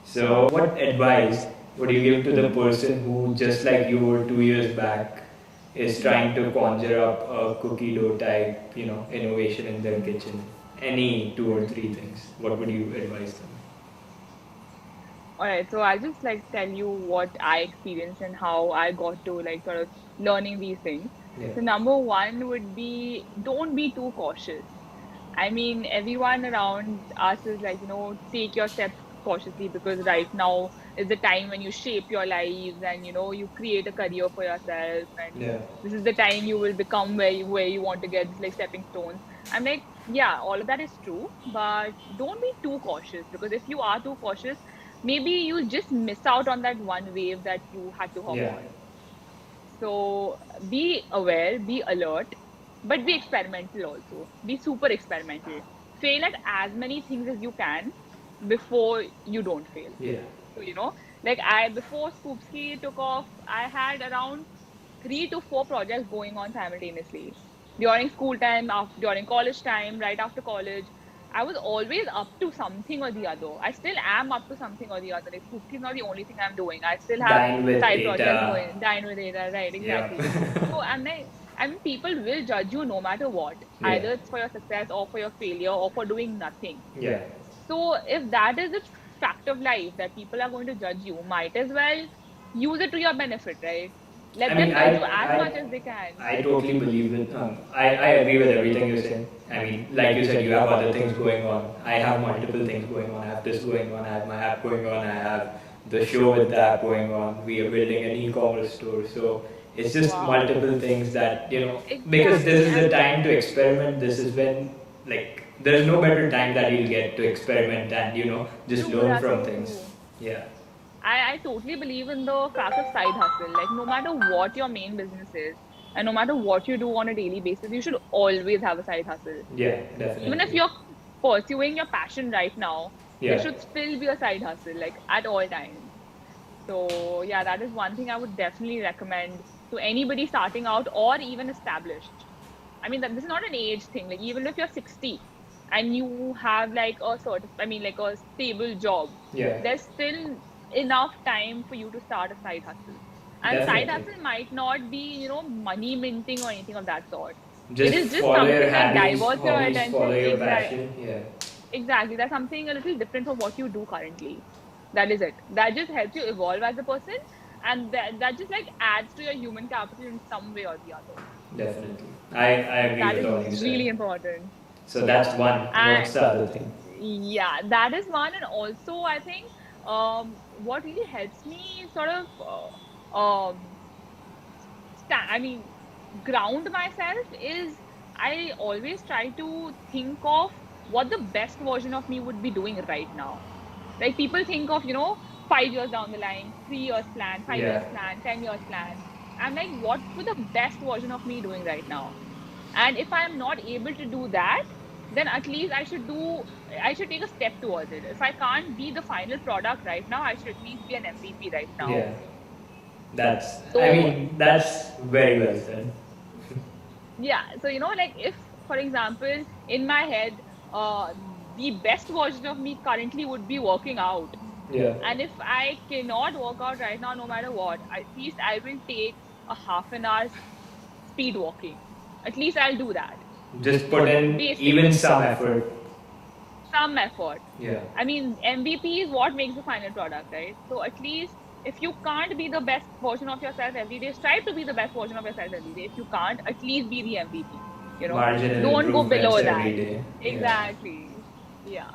So, what advice would you give to the person who, just like you were 2 years back, is trying to conjure up a cookie dough type, innovation in their kitchen? Any two or three things. What would you advise them? All right, so I'll just like tell you what I experienced and how I got to like sort of learning these things. Yeah. So number one would be don't be too cautious. I mean, everyone around us is like, take your steps cautiously because right now is the time when you shape your lives and you create a career for yourself, and Yeah. this is the time you will become where you want to get, like stepping stones. I'm like, yeah, all of that is true, but don't be too cautious, because if you are too cautious, maybe you just miss out on that one wave that you had to hop Yeah. on. So be aware, be alert, but be experimental also. Be super experimental. Fail at as many things as you can before you don't fail. Yeah. So, like before Scoopski took off, I had around 3 to 4 projects going on simultaneously. During school time, during college time, right after college, I was always up to something or the other. I still am up to something or the other. Like Scoopski is not the only thing I'm doing. I still have Dine with side projects data. going, dine with data, right? Yeah. Exactly. So I'm like, I mean, people will judge you no matter what. Yeah. Either it's for your success or for your failure or for doing nothing. Yeah. So if that is the fact of life that people are going to judge you, might as well use it to your benefit, right? I Let mean, them I, judge you as I, much as they can. I totally believe it. I agree with everything you're saying. I mean, like you said, you have other things going on. I have multiple things going on. I have this going on. I have my app going on. I have the show with the app going on. We are building an e-commerce store. So it's just Wow. multiple things that, because this Exactly. is the time to experiment. This is when, like, there's no better time that you'll get to experiment and, just True, learn that's from so things. true. Yeah. I totally believe in the fact of side hustle. Like, no matter what your main business is, and no matter what you do on a daily basis, you should always have a side hustle. Yeah, Even if definitely. you're pursuing your passion right now, there Yeah. should still be a side hustle, like at all times. So, yeah, that is one thing I would definitely recommend to anybody starting out or even established. I mean, that this is not an age thing. Like, even if you're 60 and you have like like a stable job, Yeah. there's still enough time for you to start a side hustle. And side Definitely. hustle might not be, money minting or anything of that sort. It Just is just follow your something that hobbies, diverts your hobbies, follow attention. your passion. Yeah. Exactly. That's something a little different from what you do currently. That is it. That just helps you evolve as a person, and that just like adds to your human capital in some way or the other. Definitely. I agree That with is all you said. really important. So that's one. And What's the other thing? yeah, that is one. And also, I think what really helps me sort of I mean, ground myself is I always try to think of what the best version of me would be doing right now. Like people think of, 5 years down the line, 3 years plan, five Yeah. years plan, 10 years plan. I'm like, what would the best version of me doing right now? And if I'm not able to do that, then at least I should take a step towards it. If I can't be the final product right now, I should at least be an MVP right now. Yeah. That's, I So mean, that's very well said. yeah, so like if, for example, in my head, the best version of me currently would be working out. Yeah. And if I cannot work out right now, no matter what, at least I will take a half an hour speed walking. At least I'll do that. Just put in Basic, even some effort. some effort. Yeah. I mean, MVP is what makes the final product, right? So at least if you can't be the best version of yourself every day, strive to be the best version of yourself every day. If you can't, at least be the MVP. Marginal Don't go improvements below every that. day. Yeah. Exactly. Yeah.